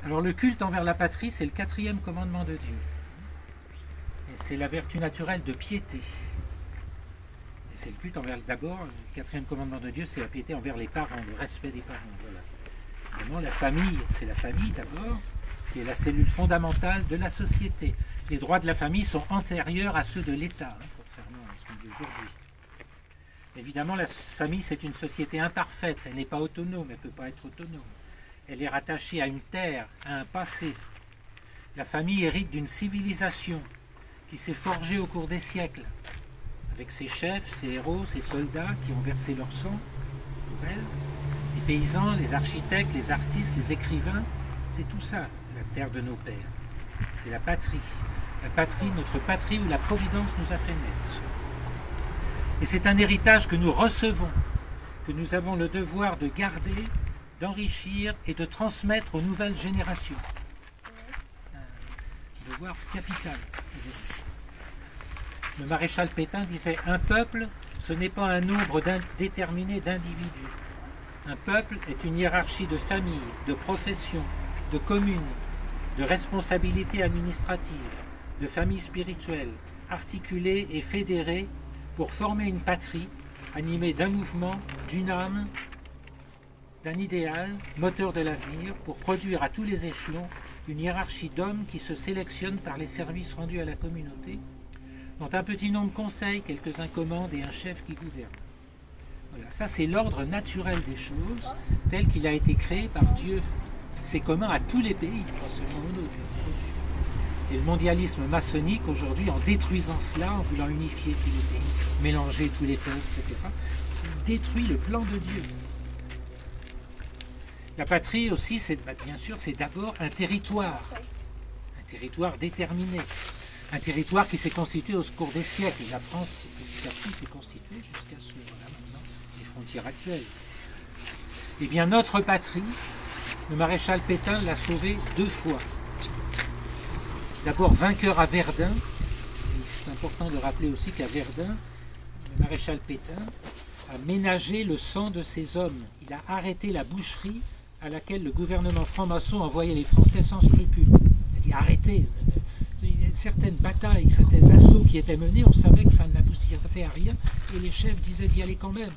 Alors le culte envers la patrie, c'est le 4e commandement de Dieu. Et c'est la vertu naturelle de piété. Et c'est le culte envers, d'abord, le 4e commandement de Dieu, c'est la piété envers les parents, le respect des parents. Voilà. Évidemment, la famille, c'est la famille d'abord, qui est la cellule fondamentale de la société. Les droits de la famille sont antérieurs à ceux de l'État, contrairement à ce qu'on dit aujourd'hui. Évidemment, la famille, c'est une société imparfaite, elle n'est pas autonome, elle ne peut pas être autonome. Elle est rattachée à une terre, à un passé. La famille hérite d'une civilisation qui s'est forgée au cours des siècles, avec ses chefs, ses héros, ses soldats qui ont versé leur sang pour elle. Les paysans, les architectes, les artistes, les écrivains, c'est tout ça, la terre de nos pères. C'est la patrie. La patrie, notre patrie où la Providence nous a fait naître. Et c'est un héritage que nous recevons, que nous avons le devoir de garder, d'enrichir et de transmettre aux nouvelles générations. Un devoir capital. Le maréchal Pétain disait « Un peuple, ce n'est pas un nombre déterminé d'individus. Un peuple est une hiérarchie de familles, de professions, de communes, de responsabilités administratives, de familles spirituelles, articulées et fédérées pour former une patrie animée d'un mouvement, d'une âme, d'un idéal, moteur de l'avenir, pour produire à tous les échelons une hiérarchie d'hommes qui se sélectionnent par les services rendus à la communauté, dont un petit nombre conseille, quelques-uns commandent et un chef qui gouverne. Voilà, ça c'est l'ordre naturel des choses, tel qu'il a été créé par Dieu. C'est commun à tous les pays, pas seulement aux nôtres. Et le mondialisme maçonnique aujourd'hui, en détruisant cela, en voulant unifier tous les pays, mélanger tous les peuples, etc., il détruit le plan de Dieu. La patrie aussi, bien sûr, c'est d'abord un territoire déterminé, un territoire qui s'est constitué au cours des siècles. La France, petit à petit, s'est constituée jusqu'à maintenant, les frontières actuelles. Eh bien, notre patrie, le maréchal Pétain l'a sauvée 2 fois. D'abord vainqueur à Verdun. C'est important de rappeler aussi qu'à Verdun, le maréchal Pétain a ménagé le sang de ses hommes. Il a arrêté la boucherie à laquelle le gouvernement franc-maçon envoyait les Français sans scrupule. Il a dit arrêtez. Certaines batailles, certains assauts qui étaient menés, on savait que ça n'aboutirait à rien, et les chefs disaient d'y aller quand même.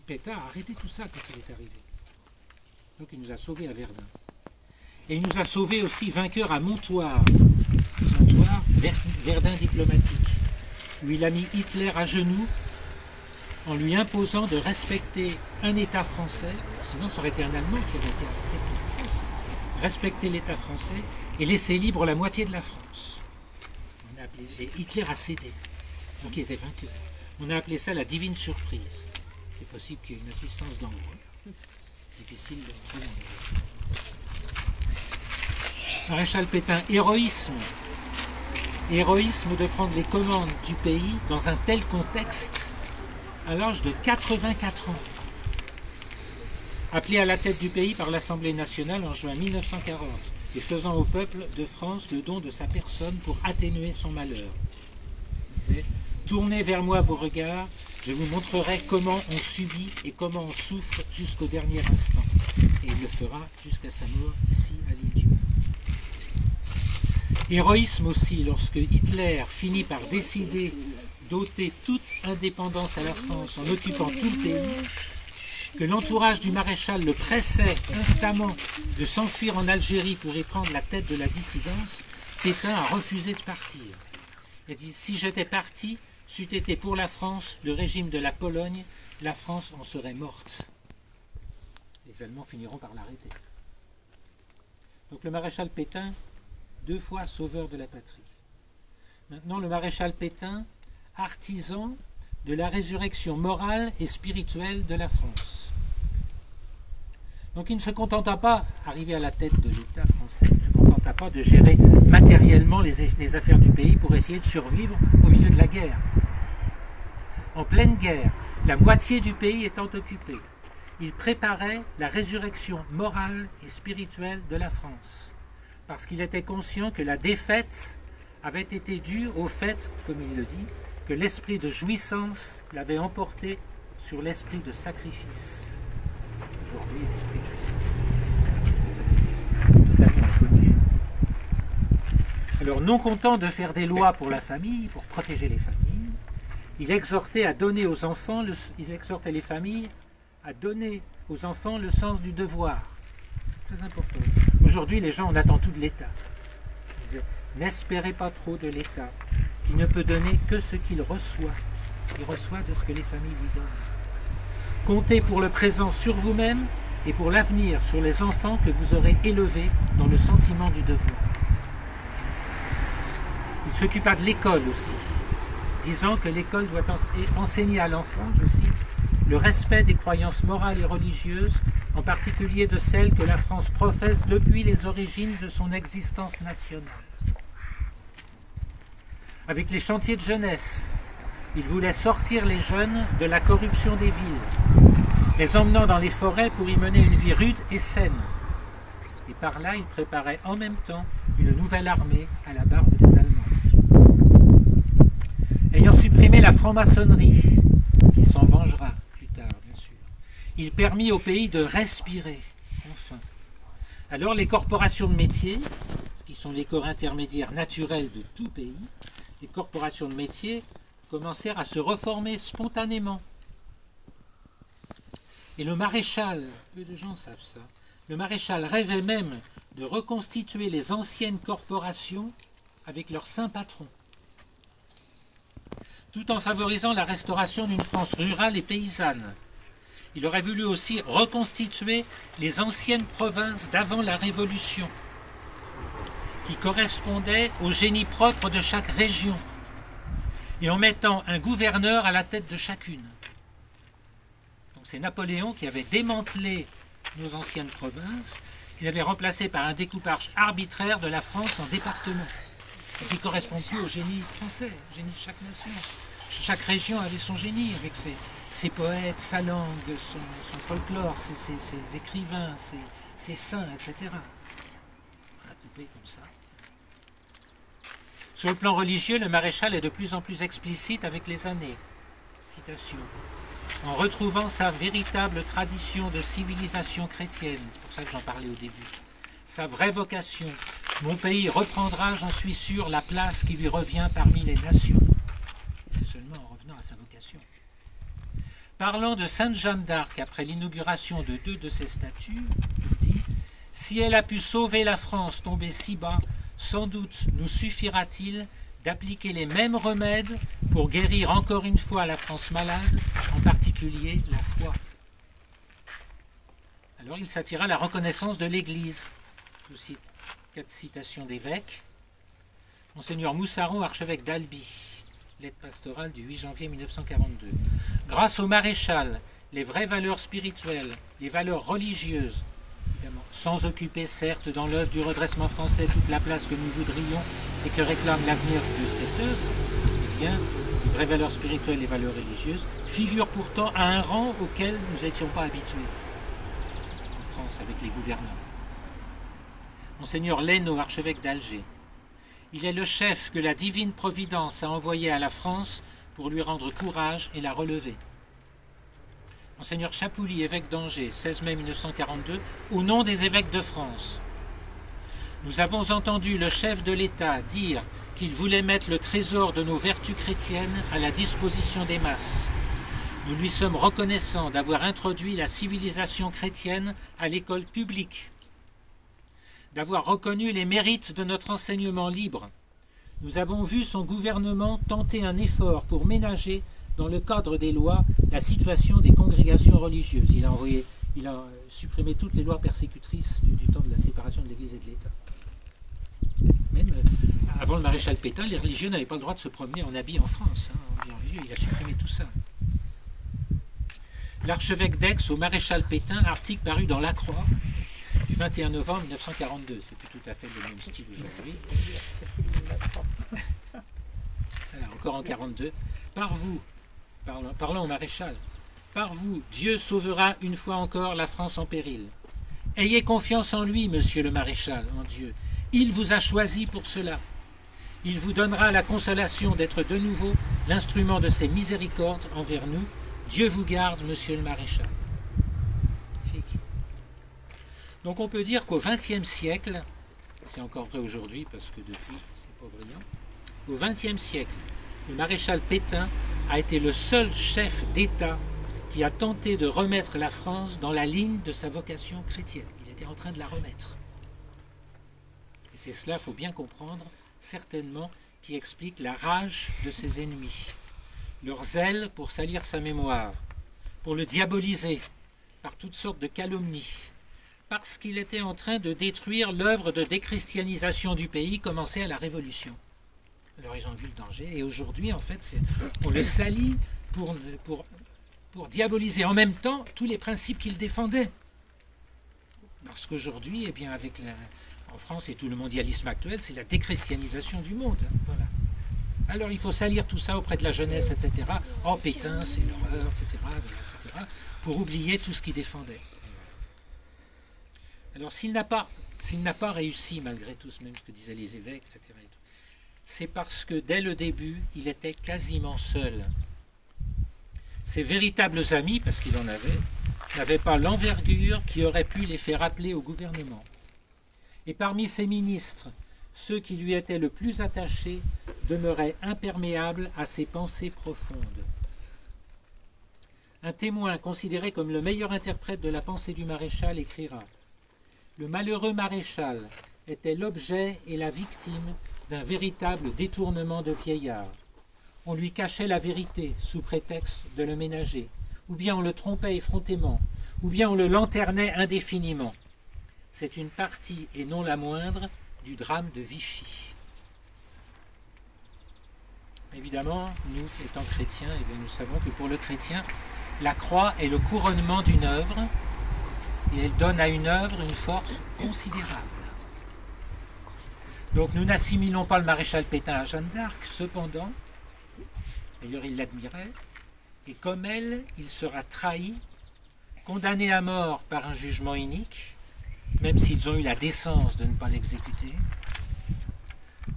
Pétain a arrêté tout ça quand il est arrivé. Donc il nous a sauvés à Verdun. Et il nous a sauvés aussi vainqueurs à Montoire. Montoire, Verdun diplomatique, où il a mis Hitler à genoux en lui imposant de respecter un État français, sinon ça aurait été un Allemand qui aurait été arrêté par la France. Respecter l'État français et laisser libre la moitié de la France. Et Hitler a cédé, donc il était vainqueur. On a appelé ça la divine surprise. C'est possible qu'il y ait une assistance d'en haut. Difficile de trouver. Maréchal Pétain, héroïsme. Héroïsme de prendre les commandes du pays dans un tel contexte à l'âge de 84 ans. Appelé à la tête du pays par l'Assemblée nationale en juin 1940 et faisant au peuple de France le don de sa personne pour atténuer son malheur. Il disait « Tournez vers moi vos regards, je vous montrerai comment on subit et comment on souffre jusqu'au dernier instant. » Et il le fera jusqu'à sa mort ici à l'île-Dieu. Héroïsme aussi lorsque Hitler finit par décider d'ôter toute indépendance à la France en occupant tout le pays, que l'entourage du maréchal le pressait instamment de s'enfuir en Algérie pour y prendre la tête de la dissidence, Pétain a refusé de partir. Il a dit « Si j'étais parti, c'eût été pour la France, le régime de la Pologne, la France en serait morte. » Les Allemands finiront par l'arrêter. Donc le maréchal Pétain, 2 fois sauveur de la patrie. Maintenant le maréchal Pétain, artisan de la résurrection morale et spirituelle de la France. Donc il ne se contenta pas, arrivé à la tête de l'État français, il ne se contenta pas de gérer matériellement les affaires du pays pour essayer de survivre au milieu de la guerre. En pleine guerre, la moitié du pays étant occupée, il préparait la résurrection morale et spirituelle de la France, parce qu'il était conscient que la défaite avait été due au fait, comme il le dit, que l'esprit de jouissance l'avait emporté sur l'esprit de sacrifice. Aujourd'hui, l'esprit de jouissance, c'est totalement inconnu. Alors, non content de faire des lois pour la famille, pour protéger les familles, il exhortait à donner aux enfants, il exhortait les familles à donner aux enfants le sens du devoir. Très important. Aujourd'hui, les gens, on attend tout de l'État. Ils disaient, n'espérez pas trop de l'État, qui ne peut donner que ce qu'il reçoit. Il reçoit de ce que les familles lui donnent. Comptez pour le présent sur vous-même et pour l'avenir sur les enfants que vous aurez élevés dans le sentiment du devoir. Il s'occupa de l'école aussi, disant que l'école doit enseigner à l'enfant, je cite, le respect des croyances morales et religieuses, en particulier de celles que la France professe depuis les origines de son existence nationale. Avec les chantiers de jeunesse, il voulait sortir les jeunes de la corruption des villes, les emmenant dans les forêts pour y mener une vie rude et saine. Et par là, il préparait en même temps une nouvelle armée à la barbe des Allemands. Ayant supprimé la franc-maçonnerie, qui s'en vengera plus tard, bien sûr, il permit au pays de respirer, enfin. Alors les corporations de métiers, qui sont les corps intermédiaires naturels de tout pays, les corporations de métiers commencèrent à se reformer spontanément. Et le maréchal, peu de gens savent ça, le maréchal rêvait même de reconstituer les anciennes corporations avec leur saint patron, tout en favorisant la restauration d'une France rurale et paysanne. Il aurait voulu aussi reconstituer les anciennes provinces d'avant la Révolution, qui correspondaient au génie propre de chaque région, et en mettant un gouverneur à la tête de chacune. Donc c'est Napoléon qui avait démantelé nos anciennes provinces, qu'il avait remplacé par un découpage arbitraire de la France en départements, et qui ne correspond plus au génie français, au génie de chaque nation. Chaque région avait son génie, avec ses poètes, sa langue, son folklore, ses écrivains, ses saints, etc. On a coupé comme ça. Sur le plan religieux, le maréchal est de plus en plus explicite avec les années. Citation. En retrouvant sa véritable tradition de civilisation chrétienne, c'est pour ça que j'en parlais au début, sa vraie vocation, mon pays reprendra, j'en suis sûr, la place qui lui revient parmi les nations. C'est seulement en revenant à sa vocation. Parlant de Sainte Jeanne d'Arc après l'inauguration de 2 de ses statues, il dit « Si elle a pu sauver la France tombée si bas, sans doute nous suffira-t-il d'appliquer les mêmes remèdes pour guérir encore une fois la France malade, en particulier la foi. » Alors il s'attira la reconnaissance de l'Église. Je vous cite 4 citations d'évêques. Monseigneur Moussaron, archevêque d'Albi, lettre pastorale du 8 janvier 1942. Grâce au maréchal, les vraies valeurs spirituelles, les valeurs religieuses, évidemment, sans occuper certes dans l'œuvre du redressement français toute la place que nous voudrions et que réclame l'avenir de cette œuvre, eh bien, les vraies valeurs spirituelles et les valeurs religieuses figurent pourtant à un rang auquel nous n'étions pas habitués en France avec les gouverneurs. Monseigneur Leno, archevêque d'Alger, il est le chef que la divine providence a envoyé à la France pour lui rendre courage et la relever. Monseigneur Chapouli, évêque d'Angers, 16 mai 1942, au nom des évêques de France. Nous avons entendu le chef de l'État dire qu'il voulait mettre le trésor de nos vertus chrétiennes à la disposition des masses. Nous lui sommes reconnaissants d'avoir introduit la civilisation chrétienne à l'école publique, d'avoir reconnu les mérites de notre enseignement libre. Nous avons vu son gouvernement tenter un effort pour ménager, dans le cadre des lois, la situation des congrégations religieuses. Il a supprimé toutes les lois persécutrices du temps de la séparation de l'Église et de l'État. Même avant le maréchal Pétain, les religieux n'avaient pas le droit de se promener en habit en France. En habit religieux, il a supprimé tout ça. L'archevêque d'Aix au maréchal Pétain, article paru dans La Croix, du 21 novembre 1942. C'est plus tout à fait le même style aujourd'hui. Alors, encore en 42. Par vous, parlant au maréchal, par vous, Dieu sauvera une fois encore la France en péril. Ayez confiance en lui, monsieur le maréchal, en Dieu. Il vous a choisi pour cela. Il vous donnera la consolation d'être de nouveau l'instrument de ses miséricordes envers nous. Dieu vous garde, monsieur le maréchal. Donc on peut dire qu'au XXe siècle, c'est encore vrai aujourd'hui parce que depuis, c'est pas brillant. Au XXe siècle, le maréchal Pétain a été le seul chef d'État qui a tenté de remettre la France dans la ligne de sa vocation chrétienne. Il était en train de la remettre. Et c'est cela, il faut bien comprendre, certainement, qui explique la rage de ses ennemis. Leur zèle pour salir sa mémoire, pour le diaboliser par toutes sortes de calomnies, parce qu'il était en train de détruire l'œuvre de déchristianisation du pays commencée à la Révolution. Alors ils ont vu le danger, et aujourd'hui, en fait, on le salit pour diaboliser en même temps tous les principes qu'il défendait. Parce qu'aujourd'hui, eh bien, en France et tout le mondialisme actuel, c'est la déchristianisation du monde. Voilà. Alors il faut salir tout ça auprès de la jeunesse, etc. Oh, Pétain, c'est l'horreur, etc., pour oublier tout ce qu'il défendait. Alors s'il n'a pas réussi, malgré tout, même ce que disaient les évêques, etc., c'est parce que dès le début, il était quasiment seul. Ses véritables amis, parce qu'il en avait, n'avaient pas l'envergure qui aurait pu les faire appeler au gouvernement. Et parmi ses ministres, ceux qui lui étaient le plus attachés demeuraient imperméables à ses pensées profondes. Un témoin considéré comme le meilleur interprète de la pensée du maréchal écrira « Le malheureux maréchal était l'objet et la victime d'un véritable détournement de vieillard. On lui cachait la vérité sous prétexte de le ménager, ou bien on le trompait effrontément, ou bien on le lanternait indéfiniment. C'est une partie, et non la moindre, du drame de Vichy. » Évidemment, nous, étant chrétiens, nous savons que pour le chrétien, la croix est le couronnement d'une œuvre, et elle donne à une œuvre une force considérable. Donc nous n'assimilons pas le maréchal Pétain à Jeanne d'Arc, cependant, d'ailleurs il l'admirait, et comme elle, il sera trahi, condamné à mort par un jugement inique, même s'ils ont eu la décence de ne pas l'exécuter.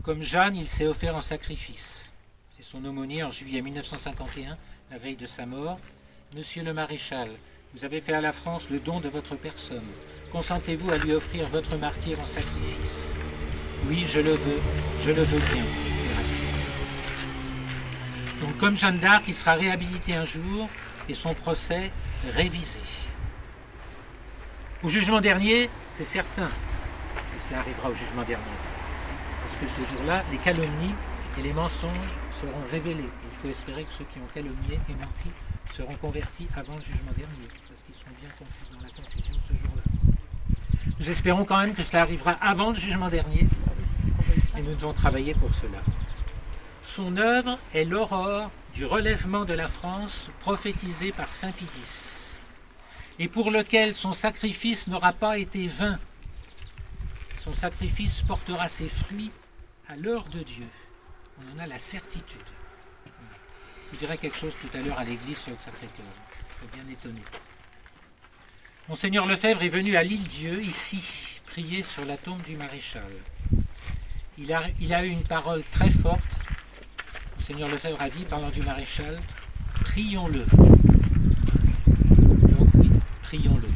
Comme Jeanne, il s'est offert en sacrifice. C'est son aumônier en juillet 1951, la veille de sa mort. « Monsieur le maréchal, vous avez fait à la France le don de votre personne. Consentez-vous à lui offrir votre martyre en sacrifice ?» « Oui, je le veux bien, » dira-t-il. Donc comme Jeanne d'Arc, il sera réhabilité un jour et son procès révisé. Au jugement dernier, c'est certain que cela arrivera au jugement dernier. Parce que ce jour-là, les calomnies et les mensonges seront révélés. Et il faut espérer que ceux qui ont calomnié et menti seront convertis avant le jugement dernier, parce qu'ils seront bien confus dans la confusion ce jour-là. Nous espérons quand même que cela arrivera avant le jugement dernier, et nous devons travailler pour cela. Son œuvre est l'aurore du relèvement de la France prophétisé par saint Pidis, et pour lequel son sacrifice n'aura pas été vain. Son sacrifice portera ses fruits à l'heure de Dieu. On en a la certitude. Je vous dirai quelque chose tout à l'heure à l'église sur le Sacré-Cœur. Vous serez bien étonné. Monseigneur Lefebvre est venu à l'Île-Dieu, ici, prier sur la tombe du maréchal. Il a eu une parole très forte. Monseigneur Lefebvre a dit, parlant du maréchal, « Prions-le ». Donc oui, prions-le.